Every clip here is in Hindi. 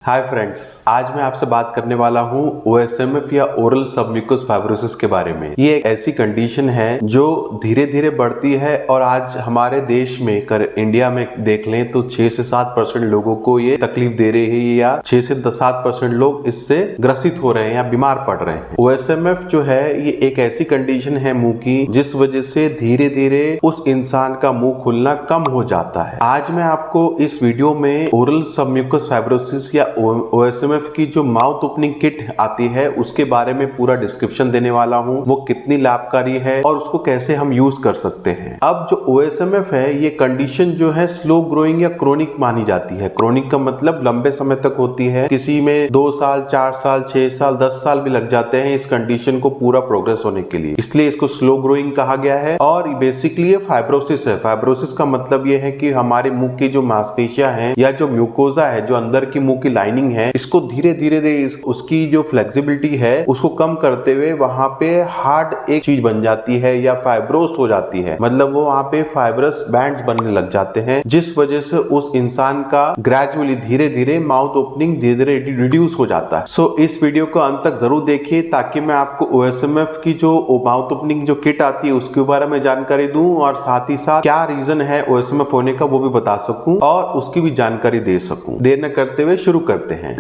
हाय फ्रेंड्स, आज मैं आपसे बात करने वाला हूँ OSMF या ओरल सबम्यूकस फाइब्रोसिस के बारे में। ये एक ऐसी कंडीशन है जो धीरे धीरे बढ़ती है और आज हमारे देश में इंडिया में देख लें तो 6 से 7% लोगों को ये तकलीफ दे रही है या 6 से 7% लोग इससे ग्रसित हो रहे हैं या बीमार पड़ रहे हैं। OSMF जो है ये एक ऐसी कंडीशन है मुंह की जिस वजह से धीरे धीरे उस इंसान का मुंह खुलना कम हो जाता है। आज मैं आपको इस वीडियो में ओरल सबम्यूकस फाइब्रोसिस या OSMF की जो माउथ ओपनिंग किट आती है उसके बारे में पूरा डिस्क्रिप्शन देने वाला हूं, वो कितनी लाभकारी है और उसको कैसे हम यूज कर सकते हैं। अब जो OSMF है ये कंडीशन जो है स्लो ग्रोइंग या क्रोनिक मानी जाती है। क्रोनिक का मतलब लंबे समय तक होती है, किसी में 2 साल 4 साल 6 साल 10 साल भी लग जाते हैं इस कंडीशन को पूरा प्रोग्रेस होने के लिए, इसलिए इसको स्लो ग्रोइंग कहा गया है। और बेसिकली ये फाइब्रोसिस है। फाइब्रोसिस का मतलब ये है कि हमारे मुंह की जो मांसपेशियां हैं या जो म्यूकोजा है, जो अंदर की मुंह की लाइनिंग है, इसको धीरे धीरे उसकी जो फ्लेक्सिबिलिटी है उसको कम करते हुए वहां पे हार्ड एक चीज बन जाती है या फाइब्रोस्ड हो जाती है। मतलब वो वहां पे फाइब्रस बैंड्स बनने लग जाते हैं जिस वजह से उस इंसान का ग्रेजुअली धीरे धीरे माउथ ओपनिंग धीरे धीरे रिड्यूस हो जाता है। सो इस वीडियो को अंत तक जरूर देखिए ताकि मैं आपको OSMF की जो माउथ ओपनिंग जो किट आती है उसके बारे में जानकारी दूं और साथ ही साथ क्या रीजन है OSMF होने का वो भी बता सकूं और उसकी भी जानकारी दे सकूं। देर न करते हुए शुरू करते हैं।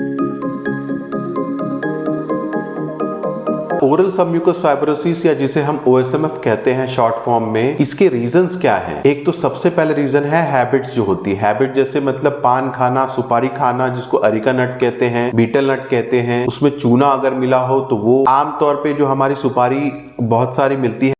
ओरल सबम्यूकस फाइब्रोसिस या जिसे हम OSMF कहते हैं शॉर्ट फॉर्म में, इसके रीजंस क्या हैं? एक तो सबसे पहले रीजन है हैबिट्स जो होती है। हैबिट जैसे मतलब पान खाना, सुपारी खाना जिसको अरिका नट कहते हैं, बीटल नट कहते हैं, उसमें चूना अगर मिला हो तो वो आमतौर पे जो हमारी सुपारी बहुत सारी मिलती है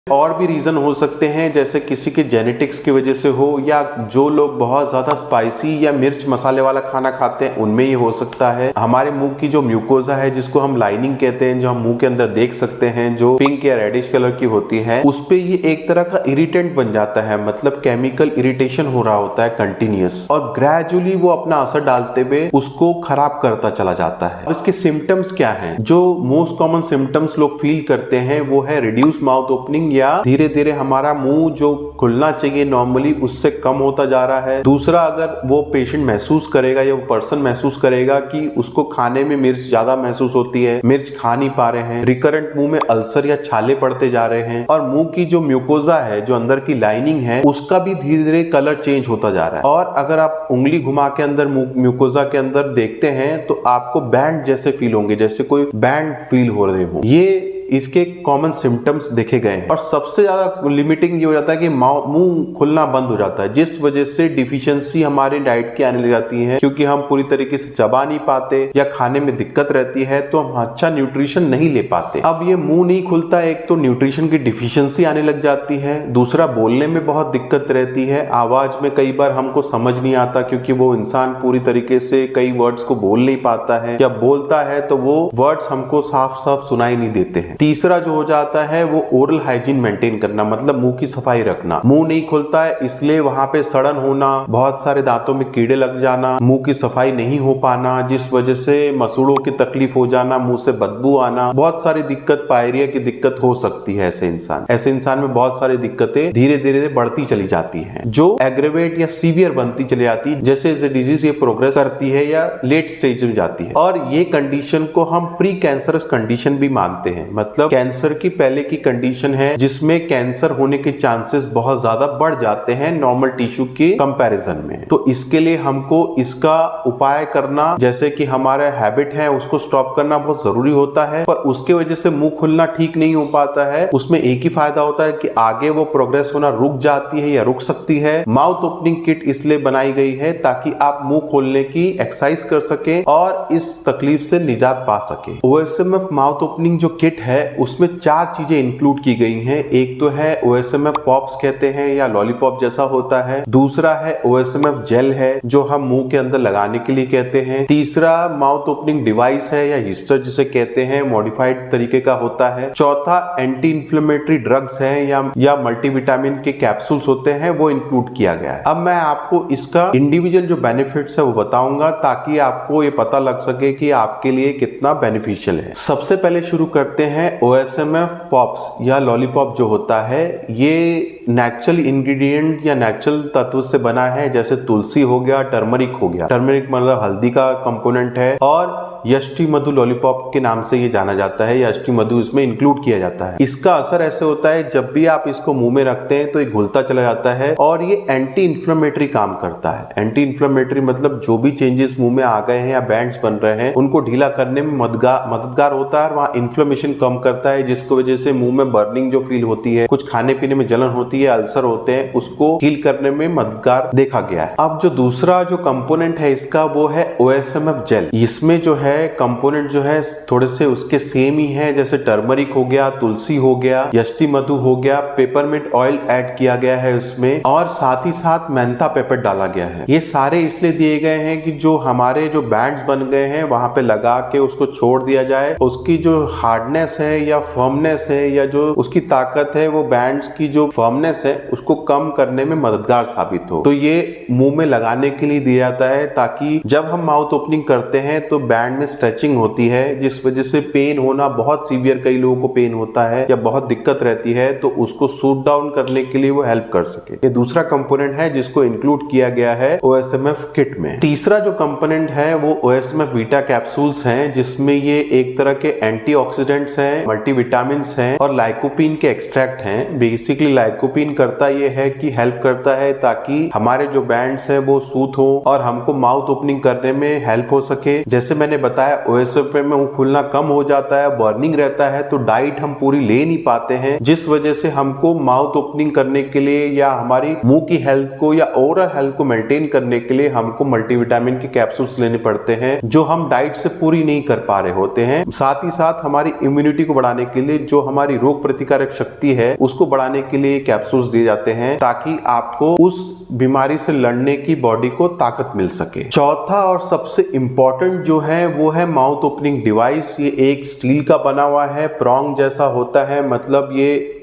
और भी रीजन हो सकते हैं जैसे किसी के जेनेटिक्स की वजह से हो या जो लोग बहुत ज्यादा स्पाइसी या मिर्च मसाले वाला खाना खाते हैं उनमें ये हो सकता है। हमारे मुंह की जो म्यूकोजा है जिसको हम लाइनिंग कहते हैं, जो हम मुंह के अंदर देख सकते हैं, जो पिंक या रेडिश कलर की होती है, उस पे ये एक तरह का इरिटेंट बन जाता है। मतलब केमिकल इरिटेशन हो रहा होता है कंटिन्यूअस और ग्रेजुअली वो अपना असर डालते हुए उसको खराब करता चला जाता है। इसके सिम्टम्स क्या है? जो मोस्ट कॉमन सिम्टम्स लोग फील करते हैं वो है रिड्यूस माउथ ओपनिंग या धीरे धीरे हमारा मुंह जो खुलना चाहिए नॉर्मली उससे कम होता जा रहा है। दूसरा, अगर वो पेशेंट महसूस करेगा या वो पर्सन महसूस करेगा कि उसको खाने में मिर्च ज्यादा महसूस होती है, मिर्च खा नहीं पा रहे हैं, रिकरेंट मुंह में अल्सर या छाले पड़ते जा रहे हैं और मुंह की जो म्यूकोजा है, जो अंदर की लाइनिंग है, उसका भी धीरे धीरे कलर चेंज होता जा रहा है। और अगर आप उंगली घुमा के अंदर म्यूकोजा के अंदर देखते हैं तो आपको बैंड जैसे फील होंगे, जैसे कोई बैंड फील हो रहे हो। ये इसके कॉमन सिम्टम्स देखे गए हैं। और सबसे ज्यादा लिमिटिंग ये हो जाता है कि मुंह खुलना बंद हो जाता है जिस वजह से डिफिशियंसी हमारी डाइट की आने लग जाती है, क्योंकि हम पूरी तरीके से चबा नहीं पाते या खाने में दिक्कत रहती है तो हम अच्छा न्यूट्रिशन नहीं ले पाते। अब ये मुंह नहीं खुलता, एक तो न्यूट्रिशन की डिफिशियंसी आने लग जाती है, दूसरा बोलने में बहुत दिक्कत रहती है। आवाज में कई बार हमको समझ नहीं आता क्योंकि वो इंसान पूरी तरीके से कई वर्ड्स को बोल नहीं पाता है या बोलता है तो वो वर्ड्स हमको साफ साफ सुनाई नहीं देते हैं। तीसरा जो हो जाता है वो ओरल हाइजीन मेंटेन करना, मतलब मुंह की सफाई रखना। मुंह नहीं खुलता है इसलिए वहां पे सड़न होना, बहुत सारे दांतों में कीड़े लग जाना, मुंह की सफाई नहीं हो पाना जिस वजह से मसूड़ों की तकलीफ हो जाना, मुंह से बदबू आना, बहुत सारी दिक्कत, पायरिया की दिक्कत हो सकती है। ऐसे इंसान में बहुत सारी दिक्कतें धीरे धीरे बढ़ती चली जाती हैं जो एग्रेवेट या सीवियर बनती चली जाती है जैसे डिजीज ये प्रोग्रेस करती है या लेट स्टेज में जाती है। और ये कंडीशन को हम प्री कैंसरस कंडीशन भी मानते हैं। मतलब कैंसर की पहले की कंडीशन है जिसमें कैंसर होने के चांसेस बहुत ज्यादा बढ़ जाते हैं नॉर्मल टिश्यू के कंपैरिजन में। तो इसके लिए हमको इसका उपाय करना, जैसे कि हमारा हैबिट है उसको स्टॉप करना बहुत जरूरी होता है। पर उसके वजह से मुंह खुलना ठीक नहीं हो पाता है, उसमें एक ही फायदा होता है कि आगे वो प्रोग्रेस होना रुक जाती है या रुक सकती है। माउथ ओपनिंग किट इसलिए बनाई गई है ताकि आप मुंह खोलने की एक्सरसाइज कर सके और इस तकलीफ से निजात पा सके। OSMF माउथ ओपनिंग जो किट है है उसमें 4 चीजें इंक्लूड की गई हैं। एक तो है OSMF पॉप्स कहते हैं या लॉलीपॉप जैसा होता है। दूसरा है OSMF जेल है जो हम मुंह के अंदर लगाने के लिए कहते हैं। तीसरा माउथ ओपनिंग डिवाइस है या हिस्टर जिसे कहते हैं, मॉडिफाइड तरीके का होता है। चौथा एंटी इंफ्लेमेटरी ड्रग्स है या मल्टीविटामिन के कैप्सूल्स होते हैं, वो इंक्लूड किया गया है। अब मैं आपको इसका इंडिविजुअल जो बेनिफिट्स है वो बताऊंगा ताकि आपको ये पता लग सके कि आपके लिए कितना बेनिफिशियल है। सबसे पहले शुरू करते हैं OSMF पॉप्स या लॉलीपॉप जो होता है, ये नेचुरल इंग्रेडिएंट या नेचुरल तत्व से बना है, जैसे तुलसी हो गया, टर्मरिक हो गया। टर्मरिक मतलब हल्दी का कंपोनेंट है और यष्टि मधु लॉलीपॉप के नाम से ये जाना जाता है। यष्टि मधु इसमें इंक्लूड किया जाता है। इसका असर ऐसे होता है जब भी आप इसको मुंह में रखते हैं तो ये घुलता चला जाता है और ये एंटी इंफ्लेमेटरी काम करता है। एंटी इंफ्लेमेटरी मतलब जो भी चेंजेस मुंह में आ गए हैं या बैंड्स बन रहे हैं उनको ढीला करने में मददगार होता है और वहाँ इन्फ्लेमेशन कम करता है, जिसकी वजह से मुंह में बर्निंग जो फील होती है, कुछ खाने पीने में जलन होती है, अल्सर होते हैं, उसको हील करने में मददगार देखा गया है। अब जो दूसरा जो कंपोनेंट है इसका वो है OSMF जेल। इसमें जो है कंपोनेंट जो है थोड़े से उसके सेम ही है, जैसे टर्मरिक हो गया, तुलसी हो गया, यष्टि मधु हो गया, पेपरमिंट ऑयल ऐड किया गया है उसमें और साथ ही साथ मेंथा पेपर डाला गया है। ये सारे इसलिए दिए गए हैं कि जो हमारे जो बैंड्स बन गए हैं वहां पे लगा के उसको छोड़ दिया जाए, उसकी जो हार्डनेस है या फर्मनेस है या जो उसकी ताकत है, वो बैंड्स की जो फर्मनेस है उसको कम करने में मददगार साबित हो। तो ये मुंह में लगाने के लिए दिया जाता है ताकि जब हम माउथ ओपनिंग करते हैं तो बैंड में स्ट्रेचिंग होती है, जिस वजह से पेन होना बहुत सीवियर, कई लोगों को पेन होता है या बहुत दिक्कत रहती है, तो उसको सूट डाउन करने के लिए वो हेल्प कर सके। ये दूसरा कंपोनेंट है जिसको इंक्लूड किया गया है OSMF किट में। तीसरा जो कंपोनेंट है वो OSMF वीटा कैप्सूल्स हैं, जिसमें ये एक तरह के एंटीऑक्सीडेंट्स हैं, मल्टीविटामिन्स हैं और लाइकोपीन के एक्सट्रैक्ट हैं। बेसिकली लाइकोपीन करता ये है कि हेल्प करता है ताकि हमारे जो बैंड्स हैं वो सूथ हो और हमको माउथ ओपनिंग करने में हेल्प हो सके। जैसे मैंने बताया OSMF में मुंह खुलना कम हो जाता है, बर्निंग रहता है, तो डाइट हम पूरी ले नहीं पाते हैं, जिस वजह से हमको माउथ ओपनिंग करने के लिए या हमारी मुंह की हेल्थ को या ओवरऑल हेल्थ को मेंटेन करने के लिए हमको मल्टीविटामिन के कैप्सूल्स लेने पड़ते हैं, जो हम डाइट से पूरी नहीं कर पा रहे होते हैं। साथ ही साथ हमारी इम्यूनिटी को बढ़ाने के लिए, जो हमारी रोग प्रतिकारक शक्ति है उसको बढ़ाने के लिए कैप्सूल्स दिए जाते हैं ताकि आपको उस बीमारी से लड़ने की बॉडी को ताकत मिल सके। चौथा और सबसे इंपॉर्टेंट जो है वो है माउथ ओपनिंग डिवाइस। ये एक स्टील का बना हुआ है, प्रॉन्ग जैसा होता है, मतलब ये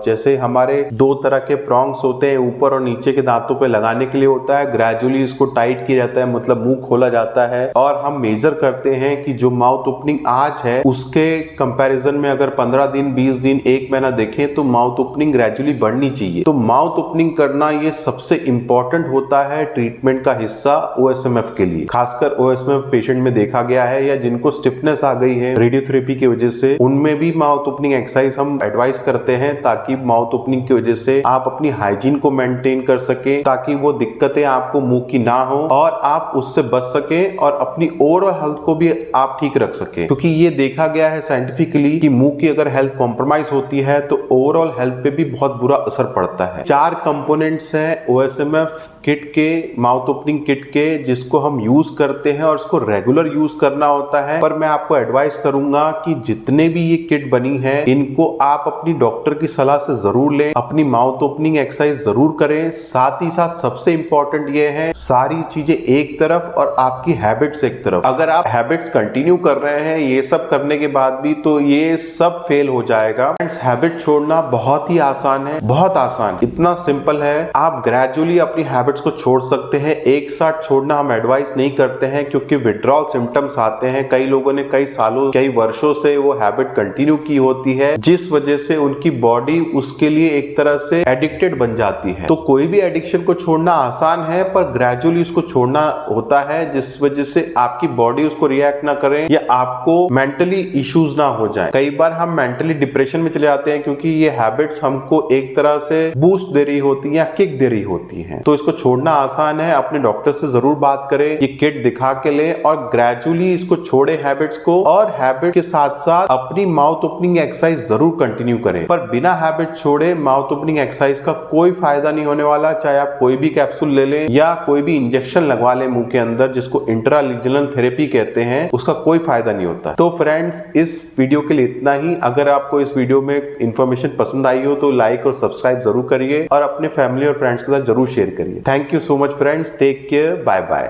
जैसे हमारे 2 तरह के प्रॉन्ग्स होते हैं, ऊपर और नीचे के दांतों पे लगाने के लिए होता है। ग्रेजुअली इसको टाइट किया जाता है, मतलब मुंह खोला जाता है और हम मेजर करते हैं कि जो माउथ ओपनिंग आज है उसके कंपैरिजन में अगर 15 दिन, 20 दिन, 1 महीना देखें तो माउथ ओपनिंग ग्रेजुअली बढ़नी चाहिए। तो माउथ ओपनिंग करना ये सबसे इंपॉर्टेंट होता है ट्रीटमेंट का हिस्सा OSMF के लिए। खासकर OSMF पेशेंट में देखा गया है या जिनको स्टिफनेस आ गई है रेडियोथेरेपी की वजह से, उनमें भी माउथ ओपनिंग एक्सरसाइज हम एडवाइस करते हैं ताकि माउथ ओपनिंग की वजह से आप अपनी हाइजीन को मेंटेन कर सके, ताकि वो दिक्कतें आपको मुंह की ना हो और आप उससे बच सके और अपनी ओवरऑल हेल्थ को भी आप ठीक रख सके। क्योंकि ये देखा गया है साइंटिफिकली कि मुंह की अगर हेल्थ कॉम्प्रोमाइज होती है तो ओवरऑल हेल्थ पे भी बहुत बुरा असर पड़ता है। 4 कंपोनेंट्स हैं OSMF किट के, माउथ ओपनिंग किट के, जिसको हम यूज करते हैं और उसको रेगुलर यूज करना होता है। पर मैं आपको एडवाइस करूंगा कि जितने भी ये किट बनी है इनको आप अपनी डॉक्टर की सलाह से जरूर लें, अपनी माउथ ओपनिंग एक्सरसाइज जरूर करें। साथ ही साथ सबसे इंपॉर्टेंट ये है, सारी चीजें एक तरफ और आपकी हैबिट्स एक तरफ। अगर आप हैबिट्स कंटिन्यू कर रहे हैं ये सब करने के बाद भी, तो ये सब फेल हो जाएगा। हैबिट छोड़ना बहुत ही आसान है, बहुत आसान, इतना सिंपल है। आप ग्रेजुअली अपनी हैबिट्स को छोड़ सकते हैं। एक साथ छोड़ना हम एडवाइस नहीं करते हैं क्योंकि विड्रॉल सिम्टम्स आते हैं। कई लोगों ने कई सालों, कई वर्षों से वो हैबिट कंटिन्यू की होती है, जिस वजह से उनकी बॉडी उसके लिए एक तरह से एडिक्टेड बन जाती है। तो कोई भी एडिक्शन को छोड़ना आसान है, पर ग्रेजुअली उसको छोड़ना होता है, जिस वजह से आपकी बॉडी उसको रिएक्ट ना करे या आपको मेंटली इश्यूज ना हो जाए। कई बार हम मेंटली डिप्रेशन में चले जाते हैं क्योंकि ये हैबिट्स हमको एक तरह से बूस्ट दे रही होती है या किक दे रही होती है। तो इसको छोड़ना आसान है, अपने डॉक्टर से जरूर बात करें, ये किट दिखा के ले और ग्रेजुअली इसको छोड़े हैबिट्स को, और हैबिट के साथ साथ अपनी माउथ ओपनिंग एक्सरसाइज जरूर कंटिन्यू करें। पर बिना हैबिट छोड़े माउथ ओपनिंग एक्सरसाइज का कोई फायदा नहीं होने वाला, चाहे आप कोई भी कैप्सूल ले लें या कोई भी इंजेक्शन लगवा लें मुंह के अंदर, जिसको इंट्रालिंगुअल थेरेपी कहते हैं, उसका कोई फायदा नहीं होता। तो फ्रेंड्स, इस वीडियो के लिए इतना ही। अगर आपको इस वीडियो में इंफॉर्मेशन पसंद आई हो तो लाइक और सब्सक्राइब जरूर करिए और अपने फैमिली और फ्रेंड्स के साथ जरूर शेयर करिए। Thank you so much friends, take care, bye bye.